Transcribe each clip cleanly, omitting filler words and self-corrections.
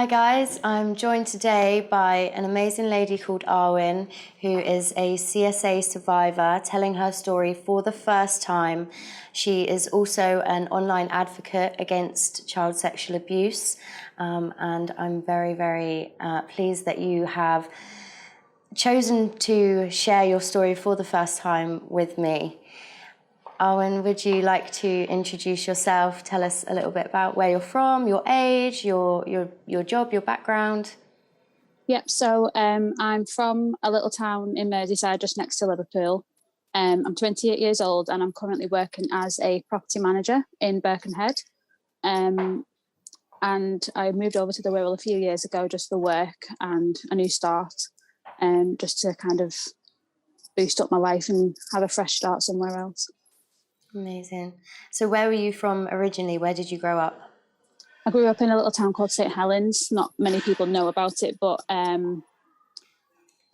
guys, I'm joined today by an amazing lady called Arwen, who is a CSA survivor telling her story for the first time. She is also an online advocate against child sexual abuse, and I'm very, very pleased that you have chosen to share your story for the first time with me. Arwen, would you like to introduce yourself? Tell us a little bit about where you're from, your age, your job, your background. Yep, so I'm from a little town in Merseyside just next to Liverpool. I'm 28 years old and I'm currently working as a property manager in Birkenhead. And I moved over to the Wirral a few years ago just for work and a new start, just to kind of boost up my life and have a fresh start somewhere else. Amazing. So where were you from originally? Where did you grow up? I grew up in a little town called St Helens. Not many people know about it, but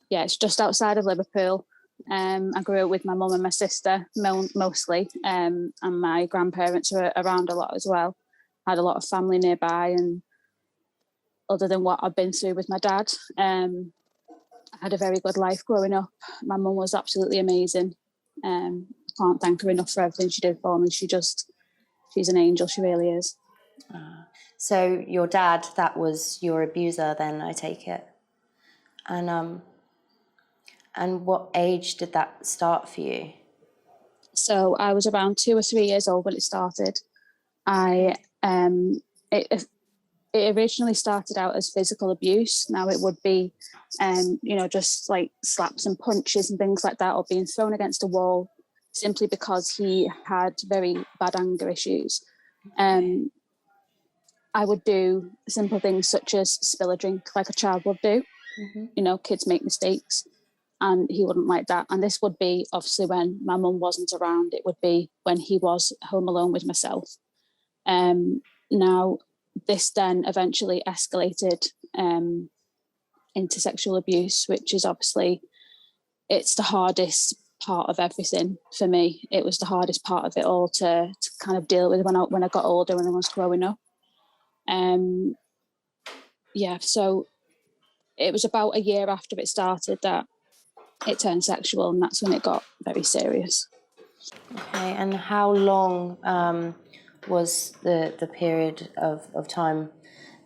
it's just outside of Liverpool. I grew up with my mum and my sister mostly, and my grandparents were around a lot as well. I had a lot of family nearby, and other than what I've been through with my dad, I had a very good life growing up. My mum was absolutely amazing. Can't thank her enough for everything she did for me. She's an angel, she really is. So your dad, that was your abuser then, I take it. And what age did that start for you? So I was around 2 or 3 years old when it started. It originally started out as physical abuse. Now it would be, just like slaps and punches and things like that, or being thrown against a wall, simply because he had very bad anger issues. I would do simple things such as spill a drink like a child would do. Mm-hmm. Kids make mistakes, and he wouldn't like that. And this would be obviously when my mum wasn't around. It would be when he was home alone with myself. Now, this then eventually escalated into sexual abuse, which is obviously, it's the hardest part of everything for me. It was the hardest part of it all to kind of deal with when I got older, when I was growing up. So it was about a year after it started that it turned sexual, and that's when it got very serious. Okay, and how long was the period of time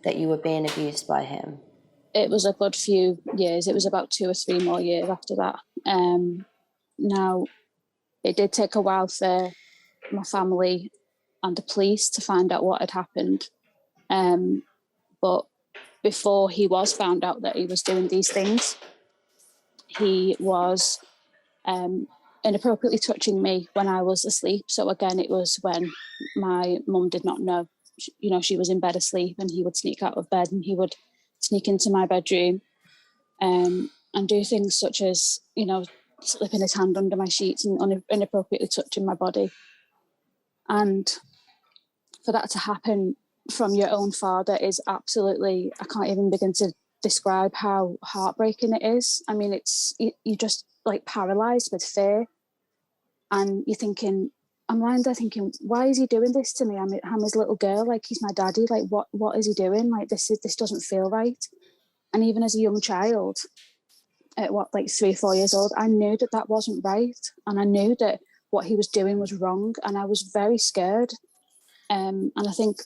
that you were being abused by him? It was a good few years. It was about 2 or 3 more years after that. Now, it did take a while for my family and the police to find out what had happened. But before he was found out that he was doing these things, he was inappropriately touching me when I was asleep. So again, it was when my mum did not know. She was in bed asleep, and he would sneak out of bed and he would sneak into my bedroom and do things such as, slipping his hand under my sheets and inappropriately touching my body. And for that to happen from your own father is absolutely, I can't even begin to describe how heartbreaking it is. I mean, you're just like paralyzed with fear, and you're thinking, I'm lying there thinking, why is he doing this to me? I'm his little girl, like he's my daddy. Like what is he doing? Like this doesn't feel right. And even as a young child, at 3 or 4 years old, I knew that wasn't right, and I knew that what he was doing was wrong, and I was very scared. And I think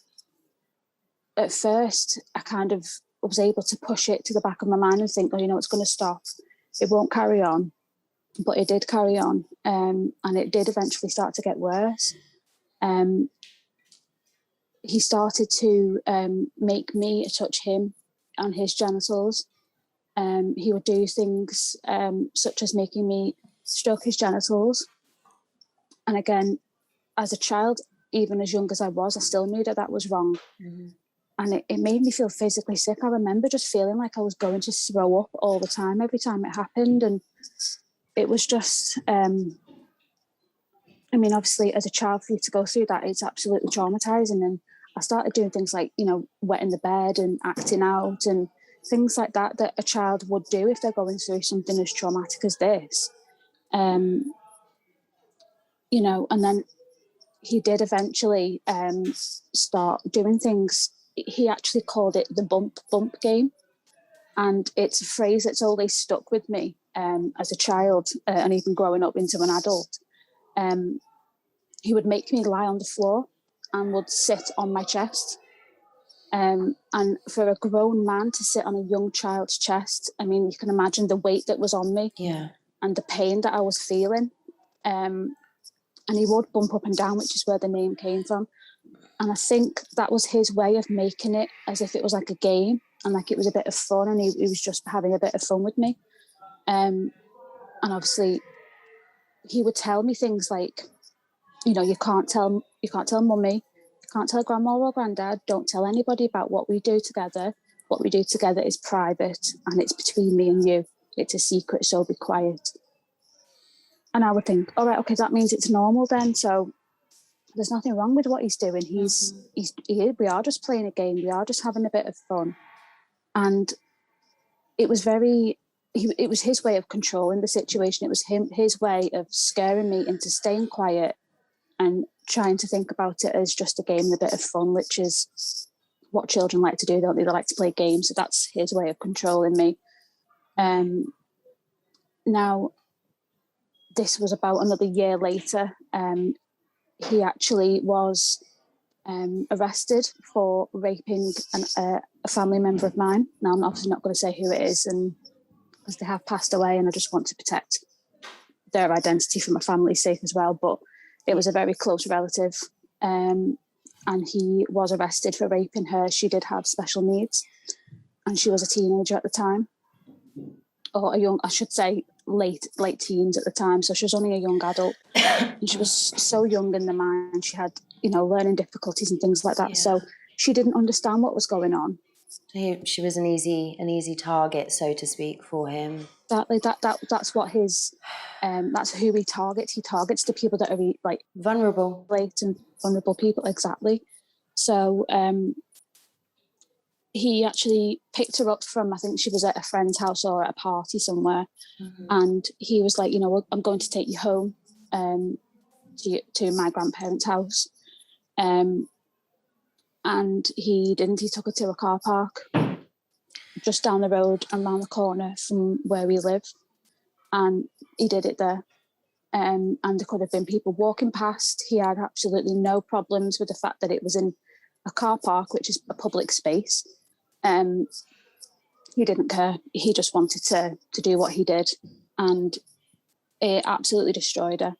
at first I kind of was able to push it to the back of my mind and think, it's going to stop. It won't carry on. But it did carry on, and it did eventually start to get worse. He started to make me touch him on his genitals. He would do things such as making me stroke his genitals. And again, as a child, even as young as I was, I still knew that was wrong. Mm-hmm. And it made me feel physically sick. I remember just feeling like I was going to throw up all the time, every time it happened. And it was just, obviously, as a child, for you to go through that, it's absolutely traumatizing. And I started doing things like, wetting the bed and acting out and things like that a child would do if they're going through something as traumatic as this. And then he did eventually start doing things he actually called it the bump bump game. And it's a phrase that's always stuck with me as a child and even growing up into an adult. He would make me lie on the floor and would sit on my chest. And for a grown man to sit on a young child's chest, I mean, you can imagine the weight that was on me and the pain that I was feeling. And he would bump up and down, which is where the name came from. And I think that was his way of making it as if it was like a game and like it was a bit of fun, and he was just having a bit of fun with me. And obviously he would tell me things like, you know, you can't tell mummy, you can't tell grandma or granddad, don't tell anybody about what we do together. What we do together is private and it's between me and you. It's a secret, so be quiet. And I would think, all right, okay, that means it's normal then. So there's nothing wrong with what he's doing. We are just playing a game. We are just having a bit of fun. And it was it was his way of controlling the situation. It was his way of scaring me into staying quiet and trying to think about it as just a game and a bit of fun, which is what children like to do, don't they? They like to play games. So that's his way of controlling me. Now, this was about another year later. He actually was arrested for raping a family member of mine. Now, I'm obviously not going to say who it is, and because they have passed away, and I just want to protect their identity for my family's sake as well. But it was a very close relative, and he was arrested for raping her. She did have special needs, and she was a teenager at the time, or I should say, late teens at the time. So she was only a young adult, and she was so young in the mind. She had, learning difficulties and things like that. Yeah. So she didn't understand what was going on. She was an easy target, so to speak, for him. Exactly. That's what that's who he targets. He targets the people that are like vulnerable, late and vulnerable people. Exactly. So he actually picked her up from, I think she was at a friend's house or at a party somewhere, and he was like, I'm going to take you home to my grandparents' house. And he didn't. He took her to a car park just down the road and round the corner from where we live, and he did it there. And there could have been people walking past. He had absolutely no problems with the fact that it was in a car park, which is a public space. He didn't care. He just wanted to do what he did, and it absolutely destroyed her.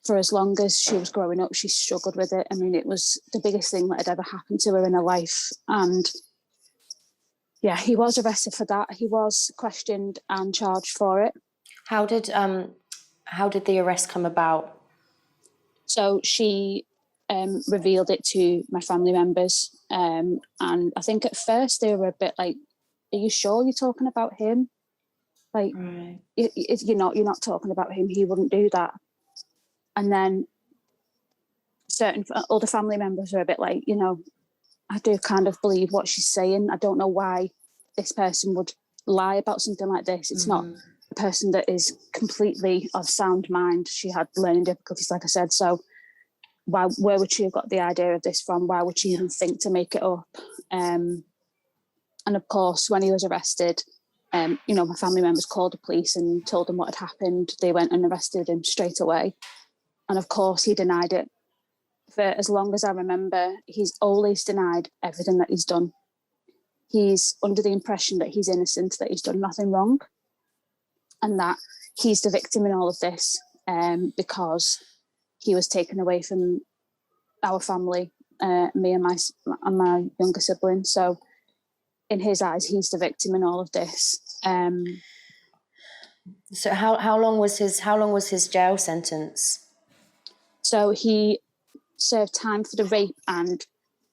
For as long as she was growing up, she struggled with it. I mean, it was the biggest thing that had ever happened to her in her life. And yeah, he was arrested for that. He was questioned and charged for it. How did the arrest come about? So she revealed it to my family members. And I think at first they were a bit like, are you sure you're talking about him? Like, right. You're not talking about him. He wouldn't do that. And then certain other family members are a bit like, I do kind of believe what she's saying. I don't know why this person would lie about something like this. It's not a person that is completely of sound mind. She had learning difficulties, like I said. So where would she have got the idea of this from? Why would she even think to make it up? And of course, when he was arrested, my family members called the police and told them what had happened. They went and arrested him straight away. And of course, he denied it. For as long as I remember, he's always denied everything that he's done. He's under the impression that he's innocent, that he's done nothing wrong, and that he's the victim in all of this because he was taken away from our family, me and my younger sibling. So in his eyes, he's the victim in all of this. So how long was his jail sentence? So he served time for the rape, and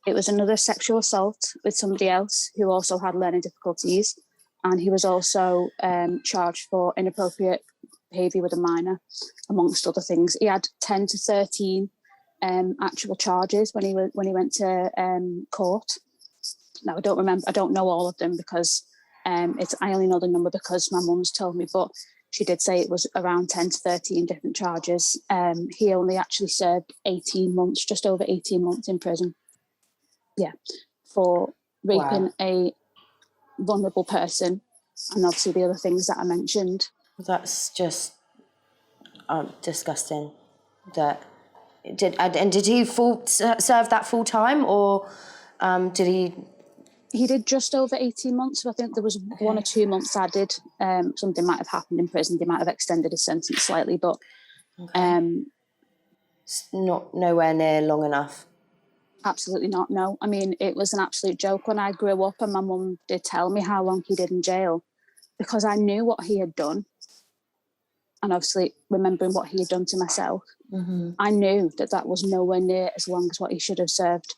it was another sexual assault with somebody else who also had learning difficulties. And he was also charged for inappropriate behaviour with a minor, amongst other things. He had 10 to 13 actual charges when he went to court. Now, I don't know all of them because I only know the number because my mum's told me, but she did say it was around 10 to 13 different charges. He only actually served 18 months, just over 18 months in prison. Yeah. for raping a vulnerable person, and obviously the other things that I mentioned. That's just disgusting. Did he serve that full time, or did he? He did just over 18 months. So I think there was 1 or 2 months added. Something might have happened in prison. They might have extended his sentence slightly, but It's not nowhere near long enough. Absolutely not, no. I mean, it was an absolute joke when I grew up, and my mum did tell me how long he did in jail, because I knew what he had done. And obviously, remembering what he had done to myself, I knew that was nowhere near as long as what he should have served.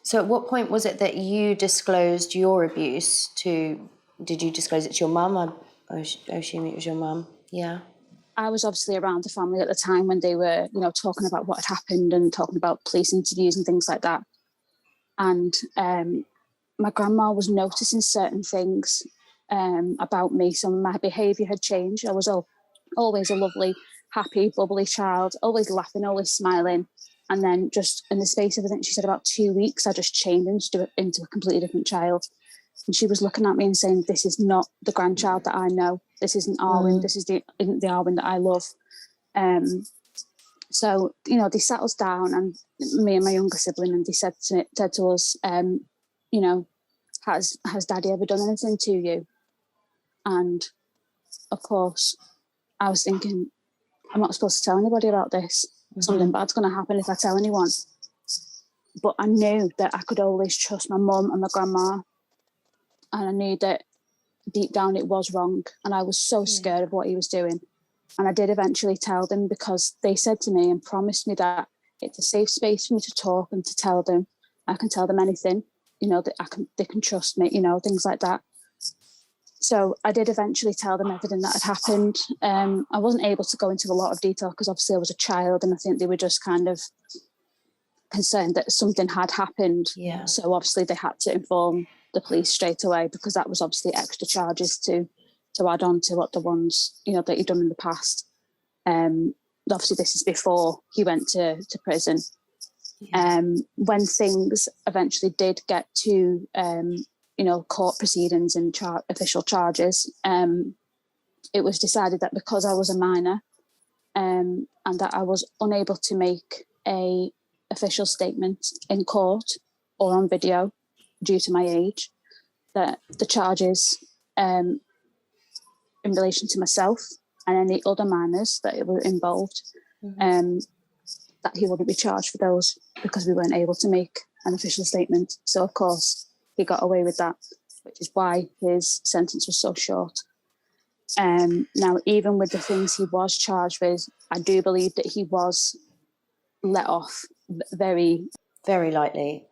So at what point was it that you disclosed your abuse to? Did you disclose it to your mum? I assume it was your mum. Yeah. I was obviously around the family at the time when they were, talking about what had happened and talking about police interviews and things like that. And my grandma was noticing certain things about me. Some of my behaviour had changed. I was always a lovely, happy, bubbly child, always laughing, always smiling. And then just in the space of, I think she said about 2 weeks, I just changed into a completely different child. And she was looking at me and saying, this is not the grandchild that I know. This isn't Arwen. This isn't the Arwen that I love. So, they sat us down, and me and my younger sibling, and they said to us, has Daddy ever done anything to you? And of course, I was thinking, I'm not supposed to tell anybody about this. Something bad's going to happen if I tell anyone. But I knew that I could always trust my mum and my grandma. And I knew that deep down it was wrong. And I was so scared of what he was doing. And I did eventually tell them, because they said to me and promised me that it's a safe space for me to talk and to tell them. I can tell them anything, that they can trust me, things like that. So I did eventually tell them everything that had happened. I wasn't able to go into a lot of detail because obviously I was a child, and I think they were just kind of concerned that something had happened. Yeah. So obviously they had to inform the police straight away, because that was obviously extra charges to add on to what the ones, that he'd done in the past. Obviously this is before he went to prison. When things eventually did get to court proceedings and official charges, it was decided that because I was a minor, and that I was unable to make a official statement in court or on video due to my age, that the charges in relation to myself and any other minors that were involved, that he wouldn't be charged for those, because we weren't able to make an official statement. So of course he got away with that, which is why his sentence was so short. Now, even with the things he was charged with, I do believe that he was let off very, very lightly.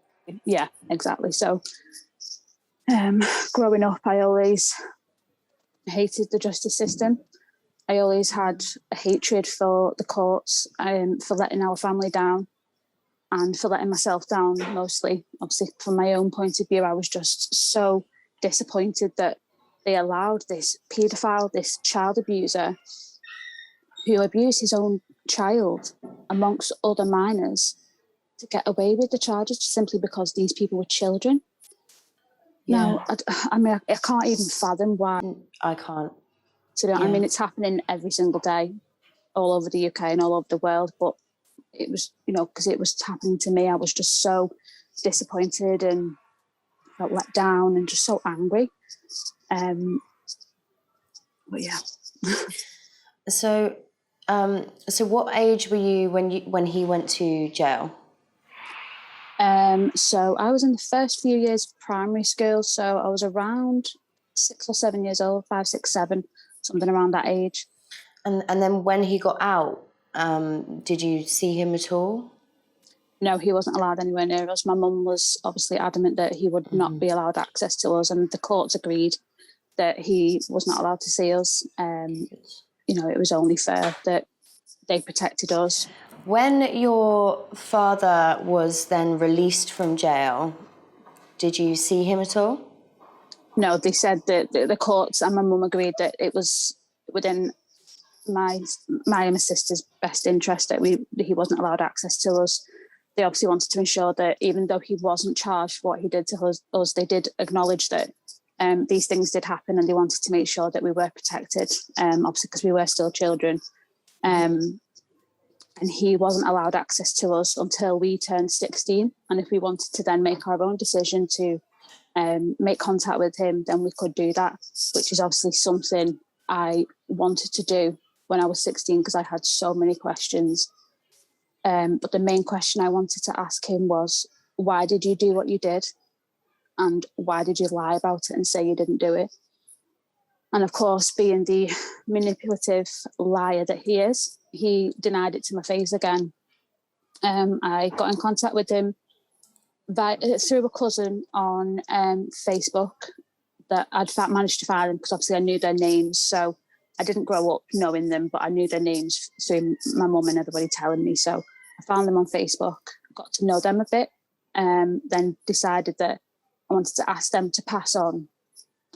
Yeah, exactly. So growing up, I always hated the justice system. I always had a hatred for the courts, for letting our family down, and for letting myself down mostly. Obviously, from my own point of view, I was just so disappointed that they allowed this paedophile, this child abuser, who abused his own child amongst other minors, to get away with the charges simply because these people were children. Yeah. Now, I can't even fathom why. I can't. So, I mean, it's happening every single day all over the UK and all over the world, but it was, because it was happening to me, I was just so disappointed and felt let down and just so angry. But yeah. So what age were you when he went to jail? So I was in the first few years of primary school, so I was around 6 or 7 years old, 5, 6, 7, something around that age. And then when he got out, did you see him at all? No, he wasn't allowed anywhere near us. My mum was obviously adamant that he would not be allowed access to us, and the courts agreed that he was not allowed to see us. It was only fair that they protected us. When your father was then released from jail, did you see him at all? No, they said that the courts and my mum agreed that it was within my and my sister's best interest that he wasn't allowed access to us. they obviously wanted to ensure that even though he wasn't charged for what he did to us, they did acknowledge that these things did happen, and they wanted to make sure that we were protected, obviously because we were still children. And he wasn't allowed access to us until we turned 16. And if we wanted to then make our own decision to make contact with him, then we could do that, which is obviously something I wanted to do when I was 16 because I had so many questions. But the main question I wanted to ask him was, why did you do what you did? And why did you lie about it and say you didn't do it? And of course, being the manipulative liar that he is, he denied it to my face again. I got in contact with him through a cousin on Facebook that I'd managed to find them because obviously I knew their names. So I didn't grow up knowing them, but I knew their names through my mum and everybody telling me. So I found them on Facebook, got to know them a bit, then decided that I wanted to ask them to pass on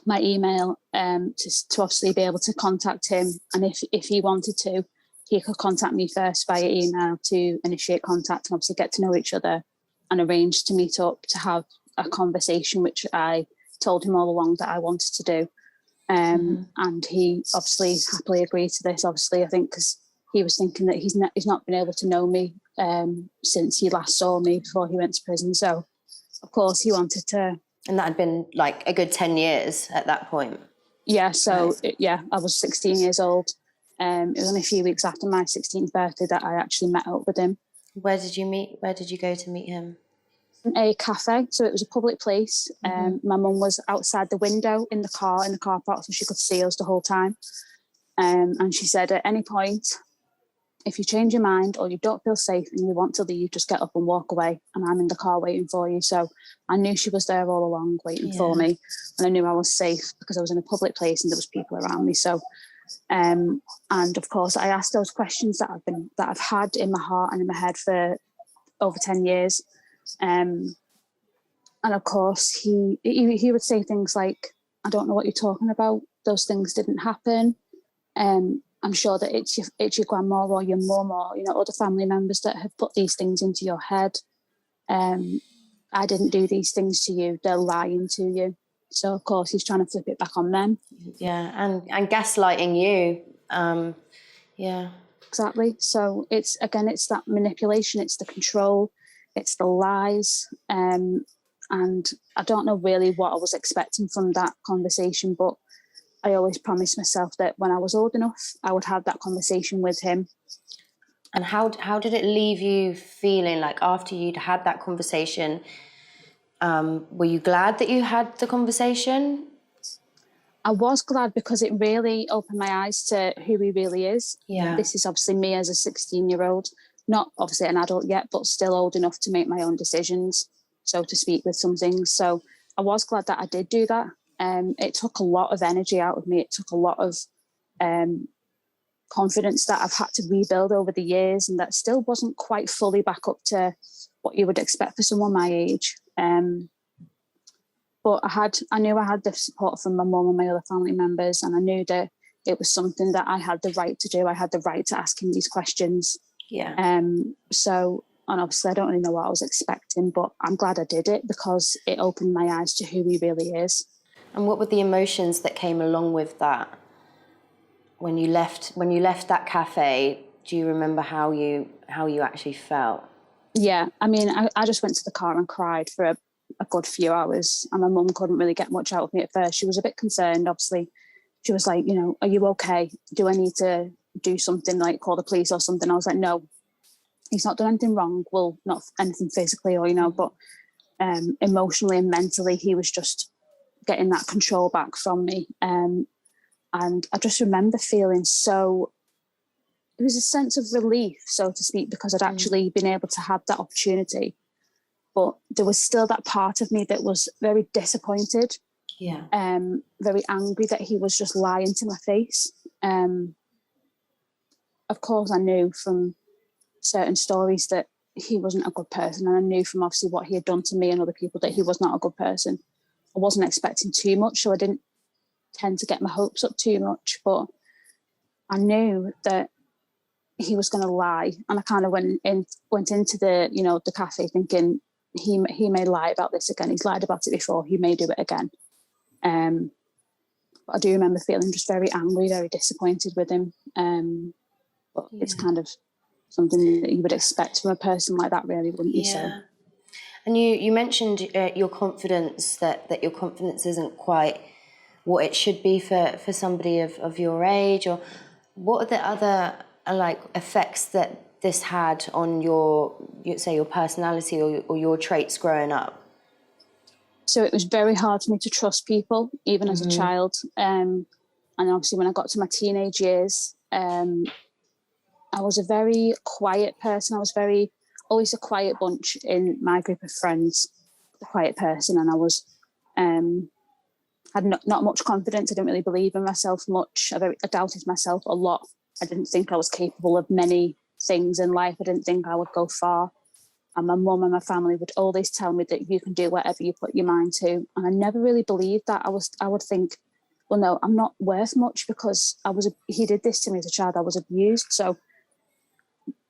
my email to obviously be able to contact him. And if he wanted to, he could contact me first via email to initiate contact and obviously get to know each other and arrange to meet up to have a conversation, which I told him all along that I wanted to do. And he obviously happily agreed to this, obviously, I think, because he was thinking that he's not been able to know me since he last saw me before he went to prison. So, of course, he wanted to... And that had been like a good 10 years at that point. Yeah, so, I was 16 years old. It was only a few weeks after my 16th birthday that I actually met up with him. Where did you meet? Where did you go to meet him? A cafe, so it was a public place. My mum was outside the window in the car park, so she could see us the whole time. And she said, at any point, if you change your mind or you don't feel safe and you want to leave, just get up and walk away. And I'm in the car waiting for you. So I knew she was there all along waiting for me. And I knew I was safe because I was in a public place and there was people around me. So, and of course, I asked those questions that I've had in my heart and in my head for over 10 years. And of course, he would say things like, I don't know what you're talking about. Those things didn't happen. I'm sure that it's your grandma or your mum or, other family members that have put these things into your head. I didn't do these things to you. They're lying to you. So, of course, he's trying to flip it back on them. Yeah, and gaslighting you. Yeah. Exactly. So it's that manipulation. It's the control. It's the lies. And I don't know really what I was expecting from that conversation, but I always promised myself that when I was old enough, I would have that conversation with him. And how did it leave you feeling like after you'd had that conversation? Were you glad that you had the conversation? I was glad because it really opened my eyes to who he really is. Yeah. This is obviously me as a 16-year-old, not obviously an adult yet, but still old enough to make my own decisions, so to speak, with some things. So I was glad that I did do that. It took a lot of energy out of me. It took a lot of confidence that I've had to rebuild over the years, and that still wasn't quite fully back up to what you would expect for someone my age. But I knew I had the support from my mum and my other family members, and I knew that it was something that I had the right to do. I had the right to ask him these questions. Yeah. So, and obviously I don't really know what I was expecting, but I'm glad I did it because it opened my eyes to who he really is. And what were the emotions that came along with that? When you left that cafe, do you remember how you actually felt? Yeah, I mean, I just went to the car and cried for a good few hours, and my mum couldn't really get much out of me at first. She was a bit concerned, obviously. She was like, are you okay? Do I need to do something, like call the police or something? I was like, no, he's not done anything wrong. Well, not anything physically or, but emotionally and mentally, he was just getting that control back from me. And I just remember feeling it was a sense of relief, so to speak, because I'd actually been able to have that opportunity. But there was still that part of me that was very disappointed, very angry that he was just lying to my face. Of course, I knew from certain stories that he wasn't a good person, and I knew from obviously what he had done to me and other people that he was not a good person. I wasn't expecting too much, so I didn't tend to get my hopes up too much, but I knew that he was going to lie. And I kind of went into the, you know, the cafe thinking he may lie about this again. He's lied about it before. He may do it again. But I do remember feeling just very angry, very disappointed with him. But it's kind of something that you would expect from a person like that, really, wouldn't you? Yeah. So. And you mentioned your confidence, that your confidence isn't quite what it should be for somebody of your age. Or what are the other like effects that this had on your personality or your traits growing up? So it was very hard for me to trust people, even as a child. And obviously when I got to my teenage years, I was a very quiet person. I was always a quiet bunch in my group of friends, the quiet person. And I was, had not much confidence. I didn't really believe in myself much. I doubted myself a lot. I didn't think I was capable of many things in life. I didn't think I would go far. And my mum and my family would always tell me that you can do whatever you put your mind to. And I never really believed that. I would think, well, no, I'm not worth much because he did this to me as a child. I was abused. So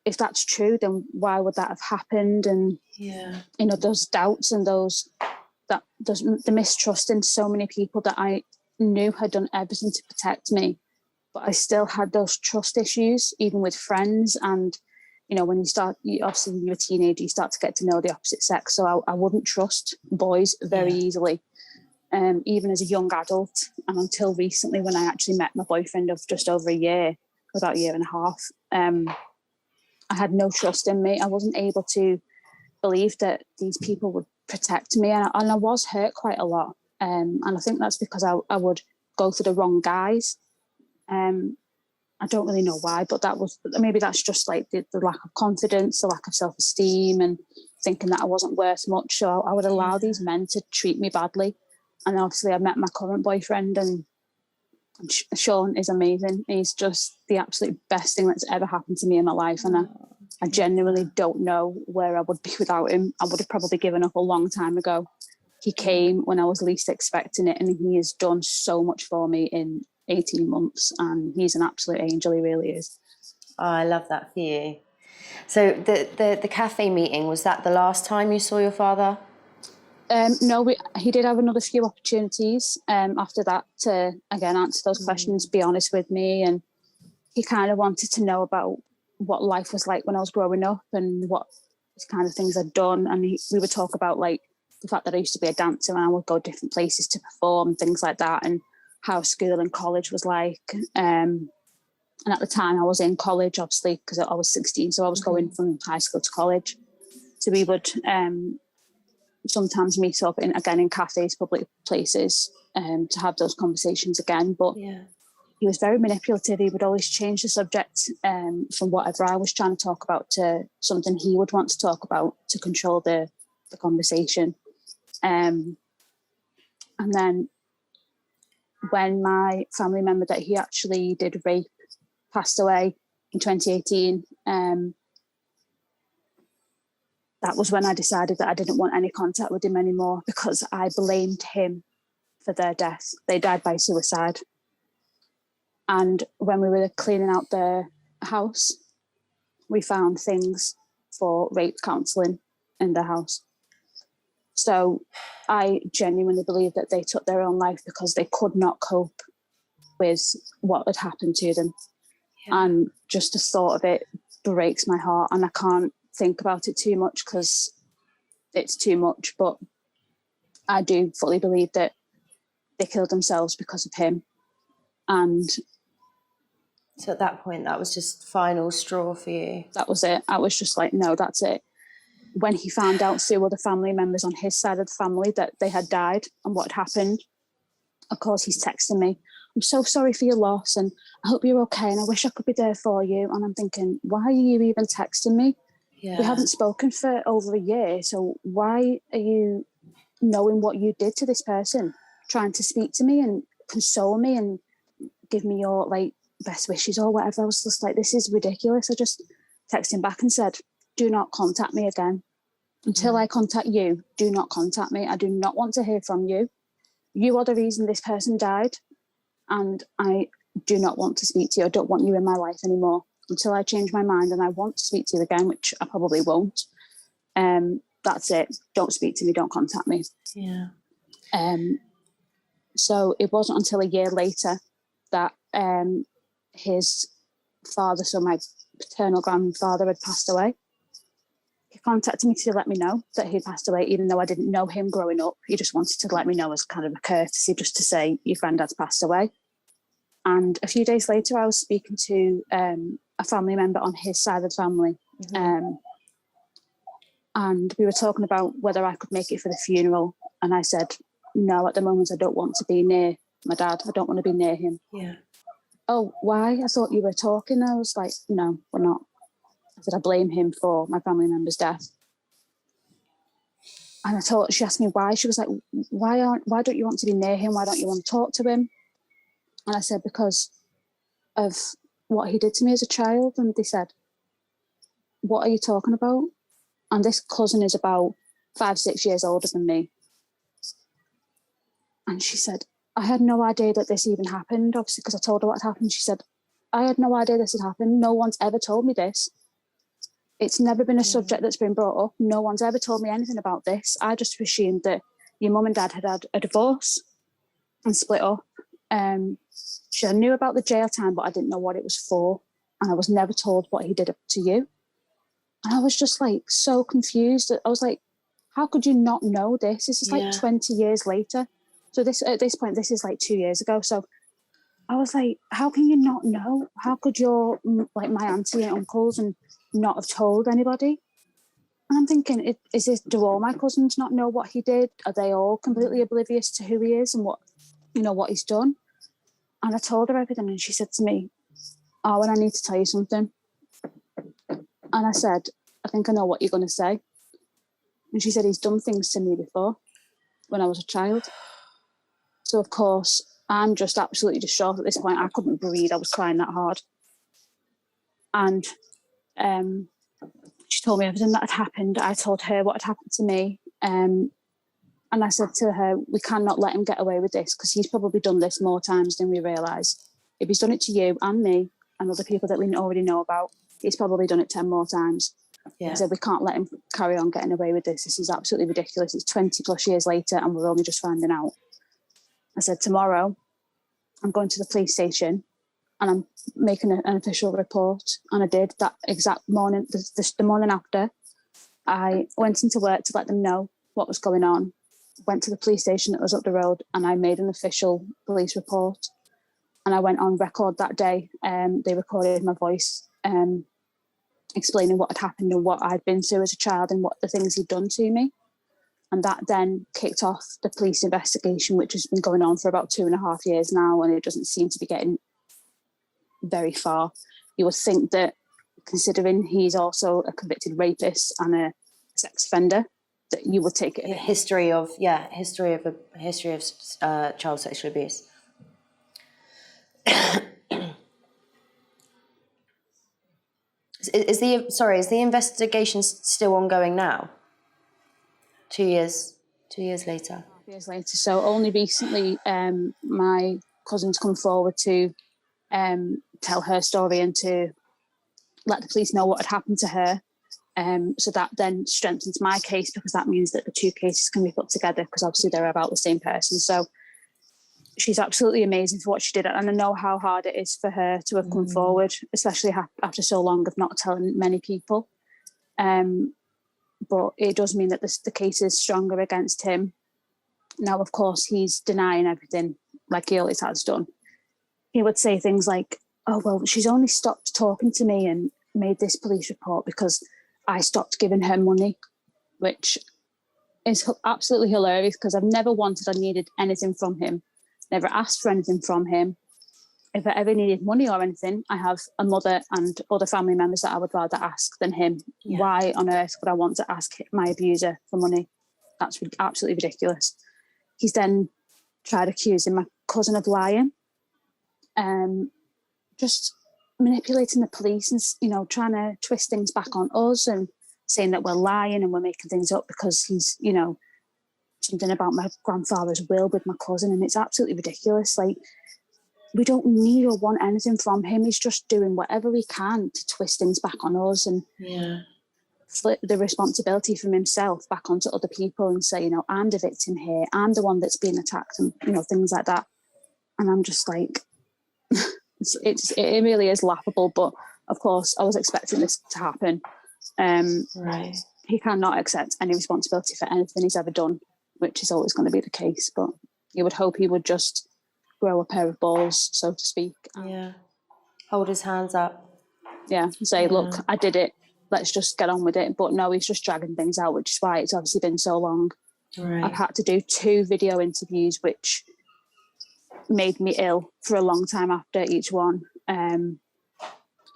if that's true, then why would that have happened? And, you know, those doubts and the mistrust in so many people that I knew had done everything to protect me. But I still had those trust issues, even with friends. And, you know, when obviously when you're a teenager, you start to get to know the opposite sex. So I wouldn't trust boys very easily, even as a young adult. And until recently, when I actually met my boyfriend of just over a year, about a year and a half, I had no trust in me. I wasn't able to believe that these people would protect me. And I was hurt quite a lot. And I think that's because I would go for the wrong guys. I don't really know why, but maybe that's just like the lack of confidence, the lack of self-esteem, and thinking that I wasn't worth much. So I would allow these men to treat me badly. And obviously I met my current boyfriend, and Sean is amazing. He's just the absolute best thing that's ever happened to me in my life. And I genuinely don't know where I would be without him. I would have probably given up a long time ago. He came when I was least expecting it, and he has done so much for me in 18 months, and he's an absolute angel. He really is. Oh, I love that for you. So the cafe meeting, was that the last time you saw your father? No, he did have another few opportunities after that to, again, answer those questions, be honest with me. And he kind of wanted to know about what life was like when I was growing up and what kind of things I'd done. And we would talk about like the fact that I used to be a dancer and I would go different places to perform, things like that, and how school and college was like. And at the time I was in college, obviously, because I was 16. So I was going from high school to college. So we would sometimes meet up in cafes, public places, to have those conversations again. But he was very manipulative. He would always change the subject from whatever I was trying to talk about to something he would want to talk about to control the conversation. And then when my family member that he actually did rape passed away in 2018, that was when I decided that I didn't want any contact with him anymore, because I blamed him for their death. They died by suicide. And when we were cleaning out their house, we found things for rape counselling in their house. So I genuinely believe that they took their own life because they could not cope with what had happened to them. And just the thought of it breaks my heart, and I can't think about it too much because it's too much. But I do fully believe that they killed themselves because of him. And so at that point, that was just final straw for you. That was it. I was just like, no, that's it. When he found out through other family members on his side of the family that they had died and what had happened, of course, he's texting me, I'm so sorry for your loss and I hope you're okay and I wish I could be there for you. And I'm thinking, why are you even texting me? We haven't spoken for over a year. So why are you, knowing what you did to this person, trying to speak to me and console me and give me your best wishes or whatever? I was just like, this is ridiculous. I just texted him back and said, do not contact me again. Until I contact you, do not contact me. I do not want to hear from you. You are the reason this person died, and I do not want to speak to you. I don't want you in my life anymore. until I change my mind and I want to speak to you again, which I probably won't. That's it. Don't speak to me. Don't contact me. Yeah. So it wasn't until a year later that his father, so my paternal grandfather, had passed away. He contacted me to let me know that he passed away, even though I didn't know him growing up. He just wanted to let me know as kind of a courtesy, just to say, your granddad's passed away. And a few days later, I was speaking to a family member on his side of the family. And we were talking about whether I could make it for the funeral. And I said, no, at the moment, I don't want to be near my dad. I don't want to be near him. Yeah. Oh, why? I thought you were talking. I was like, no, we're not. I said, I blame him for my family member's death. And she asked me why. She was like, why don't you want to be near him? Why don't you want to talk to him? And I said, because of what he did to me as a child. And they said, what are you talking about? And this cousin is about 5-6 years older than me. And she said, I had no idea that this even happened, obviously, because I told her what had happened. She said, I had no idea this had happened. No one's ever told me this. It's never been a subject that's been brought up. No one's ever told me anything about this. I just assumed that your mum and dad had had a divorce and split up. She knew about the jail time, but I didn't know what it was for. And I was never told what he did to you. And I was just like so confused. I was like, how could you not know this? This is like 20 years later. So at this point, this is like 2 years ago. So I was like, how can you not know? How could your, like my auntie and uncles and not have told anybody? And I'm thinking, do all my cousins not know what he did? Are they all completely oblivious to who he is and what he's done? And I told her everything, and she said to me, Arwen, I need to tell you something. And I said, I think I know what you're going to say. And she said, he's done things to me before when I was a child. So, of course, I'm just absolutely distraught at this point. I couldn't breathe. I was crying that hard. And she told me everything that had happened. I told her what had happened to me. And I said to her, we cannot let him get away with this because he's probably done this more times than we realise. If he's done it to you and me and other people that we already know about, he's probably done it 10 more times. Yeah. I said, we can't let him carry on getting away with this. This is absolutely ridiculous. It's 20 plus years later and we're only just finding out. I said, tomorrow I'm going to the police station and I'm making an official report. And I did that exact morning, the morning after. I went into work to let them know what was going on, went to the police station that was up the road, and I made an official police report. And I went on record that day. They recorded my voice explaining what had happened and what I'd been through as a child and what the things he'd done to me. And that then kicked off the police investigation, which has been going on for about 2.5 years now, and it doesn't seem to be getting very far. You would think that, considering he's also a convicted rapist and a sex offender, that you would take it. A history of child sexual abuse. Is the investigation still ongoing now? 2 years later. 2 years later. So only recently, my cousin's come forward to tell her story and to let the police know what had happened to her. So that then strengthens my case, because that means that the two cases can be put together, because obviously they're about the same person. So she's absolutely amazing for what she did. And I know how hard it is for her to have come forward, especially after so long of not telling many people. But it does mean that the case is stronger against him. Now, of course, he's denying everything, like he always has done. He would say things like, oh, well, she's only stopped talking to me and made this police report because I stopped giving her money, which is absolutely hilarious, because I've never wanted or needed anything from him, never asked for anything from him. If I ever needed money or anything, I have a mother and other family members that I would rather ask than him. Yeah. Why on earth would I want to ask my abuser for money? That's absolutely ridiculous. He's then tried accusing my cousin of lying, just manipulating the police and, trying to twist things back on us and saying that we're lying and we're making things up because he's, something about my grandfather's will with my cousin. And it's absolutely ridiculous. Like, we don't need or want anything from him. He's just doing whatever he can to twist things back on us and flip the responsibility from himself back onto other people and say, you know, I'm the victim here, I'm the one that's being attacked, and, you know, things like that. And I'm just like, it really is laughable. But of course, I was expecting this to happen. Right. He cannot accept any responsibility for anything he's ever done, which is always going to be the case. But you would hope he would just grow a pair of balls, so to speak. Yeah. Hold his hands up. Yeah. Say, look, I did it. Let's just get on with it. But no, he's just dragging things out, which is why it's obviously been so long. Right. I've had to do 2 video interviews, which made me ill for a long time after each one.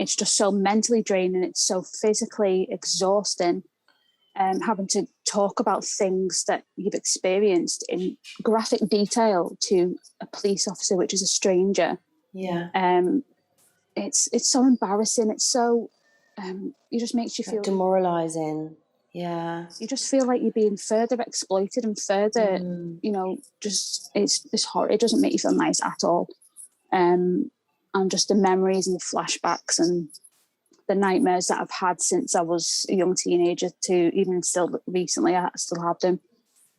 It's just so mentally draining. It's so physically exhausting. Having to talk about things that you've experienced in graphic detail to a police officer, which is a stranger. Yeah. It's so embarrassing. It's so it just makes you feel demoralizing. Yeah. You just feel like you're being further exploited and further, you know, just it's horrible. It doesn't make you feel nice at all. And just the memories and the flashbacks and the nightmares that I've had since I was a young teenager to even still recently, I still have them.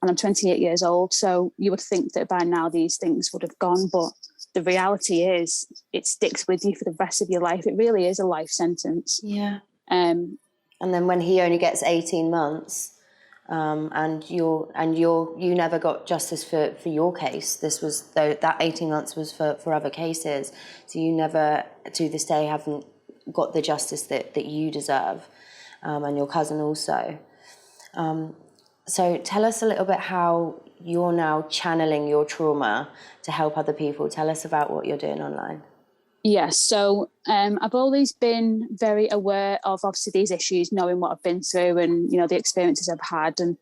And I'm 28 years old. So you would think that by now these things would have gone. But the reality is it sticks with you for the rest of your life. It really is a life sentence. Yeah. And then when he only gets 18 months, and you never got justice for your case. This was, though, that 18 months was for other cases. So you never, to this day, haven't got the justice that you deserve, and your cousin also. So tell us a little bit how you're now channeling your trauma to help other people. Tell us about what you're doing online. Yes, so I've always been very aware of obviously these issues, knowing what I've been through and, you know, the experiences I've had. And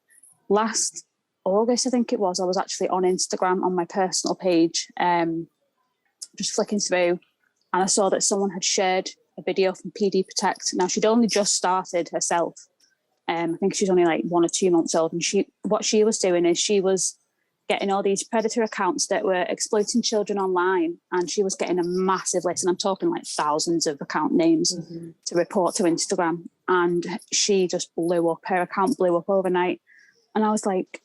last August, I think it was, I was actually on Instagram on my personal page, just flicking through, and I saw that someone had shared a video from PD Protect. Now, she'd only just started herself. I think she's only like 1 or 2 months old. And what she was doing is she was getting all these predator accounts that were exploiting children online. And she was getting a massive list, and I'm talking like thousands of account names to report to Instagram. And she just blew up. Her account blew up overnight. And I was like,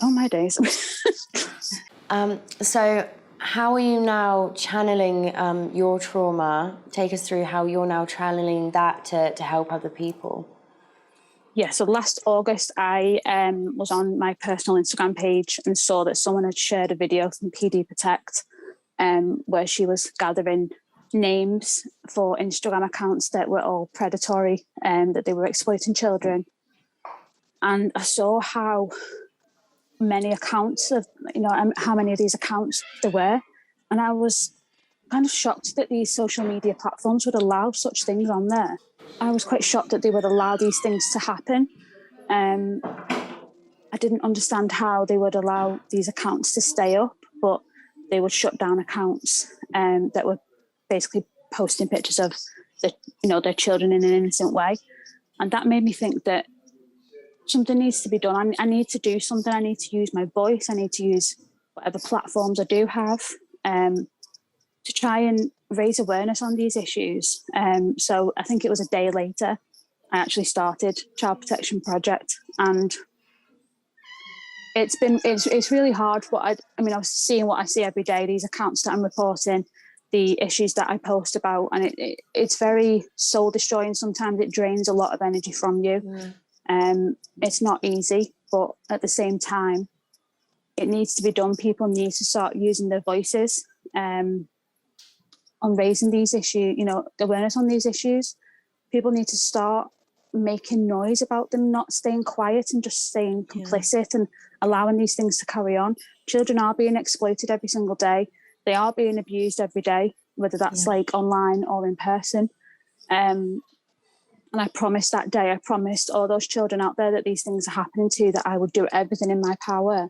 oh my days. So how are you now channeling your trauma? Take us through how you're now channeling that to help other people. Yeah, so last August, I was on my personal Instagram page and saw that someone had shared a video from PD Protect where she was gathering names for Instagram accounts that were all predatory and that they were exploiting children. And I saw how many accounts of, you know, how many of these accounts there were. And I was kind of shocked that these social media platforms would allow such things on there. I was quite shocked that they would allow these things to happen. I didn't understand how they would allow these accounts to stay up, but they would shut down accounts that were basically posting pictures of their children in an innocent way. And that made me think that something needs to be done. I need to do something. I need to use my voice. I need to use whatever platforms I do have to try and raise awareness on these issues. So I think it was a day later, I actually started Child Protection Project, and it's really hard. But I was seeing what I see every day, these accounts that I'm reporting, the issues that I post about, and it's very soul destroying. Sometimes it drains a lot of energy from you. It's not easy, but at the same time, it needs to be done. People need to start using their voices on raising these issues, awareness on these issues. People need to start making noise about them, not staying quiet and just staying complicit and allowing these things to carry on. Children are being exploited every single day. They are being abused every day, whether that's like online or in person. And I promised that day, I promised all those children out there that these things are happening to, that I would do everything in my power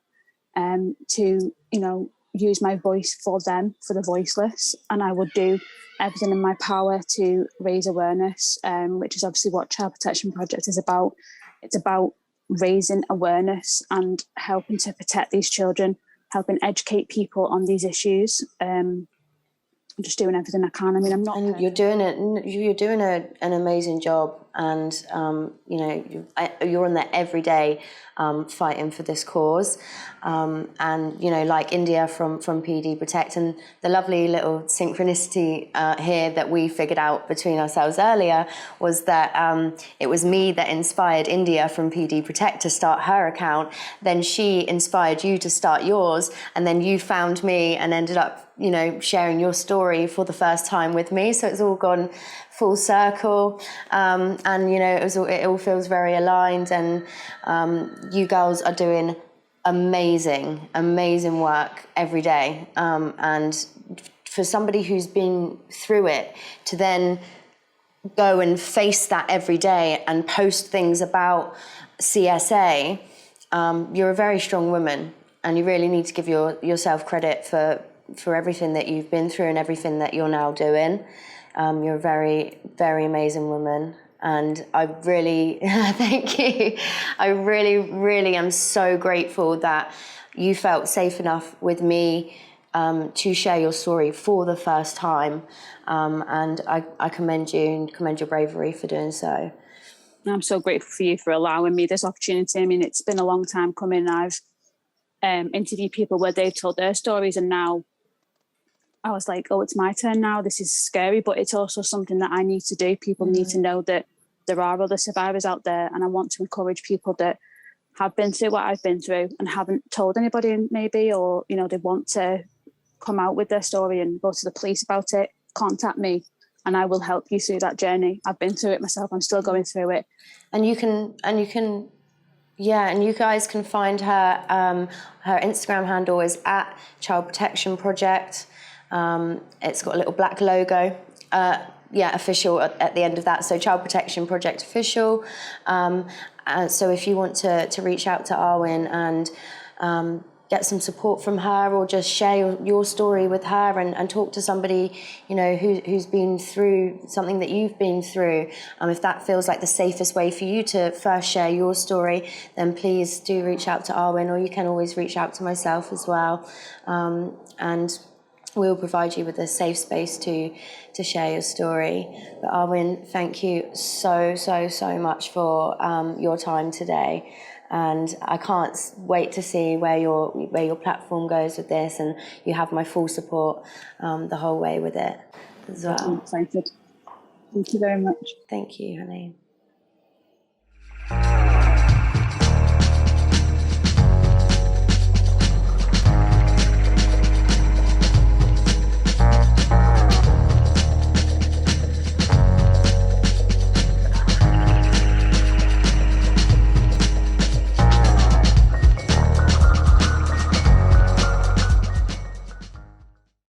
to, use my voice for them, for the voiceless. And I would do everything in my power to raise awareness, which is obviously what Child Protection Project is about. It's about raising awareness and helping to protect these children, helping educate people on these issues. I'm just doing everything I can. I mean, I'm not. And you're doing it. You're doing an amazing job, and you know you're on there every day, fighting for this cause, and you know, like India from PD Protect, and the lovely little synchronicity here that we figured out between ourselves earlier was that it was me that inspired India from PD Protect to start her account. Then she inspired you to start yours, and then you found me and ended up, you know, sharing your story for the first time with me. So it's all gone full circle, and you know, it all feels very aligned. And you girls are doing amazing work every day. And for somebody who's been through it to then go and face that every day and post things about CSA, you're a very strong woman, and you really need to give yourself credit for everything that you've been through and everything that you're now doing. You're a very amazing woman, and I really thank you. I really am so grateful that you felt safe enough with me to share your story for the first time, and I commend you and commend your bravery for doing so. I'm so grateful for you for allowing me this opportunity. I mean, it's been a long time coming. I've interviewed people where they've told their stories, and now I was like, oh, it's my turn now. This is scary, but it's also something that I need to do. People need to know that there are other survivors out there, and I want to encourage people that have been through what I've been through and haven't told anybody maybe, or, you know, they want to come out with their story and go to the police about it. Contact me and I will help you through that journey. I've been through it myself. I'm still going through it. And you guys can find her. Her Instagram handle is at Child Protection Project. It's got a little black logo. Official at the end of that. So Child Protection Project Official. So if you want to reach out to Arwen and get some support from her, or just share your story with her and talk to somebody, you know, who's been through something that you've been through, if that feels like the safest way for you to first share your story, then please do reach out to Arwen, or you can always reach out to myself as well. And we'll provide you with a safe space to share your story. But Arwen, thank you so much for your time today. And I can't wait to see where your platform goes with this, and you have my full support the whole way with it as well. I'm excited. Thank you very much. Thank you, honey.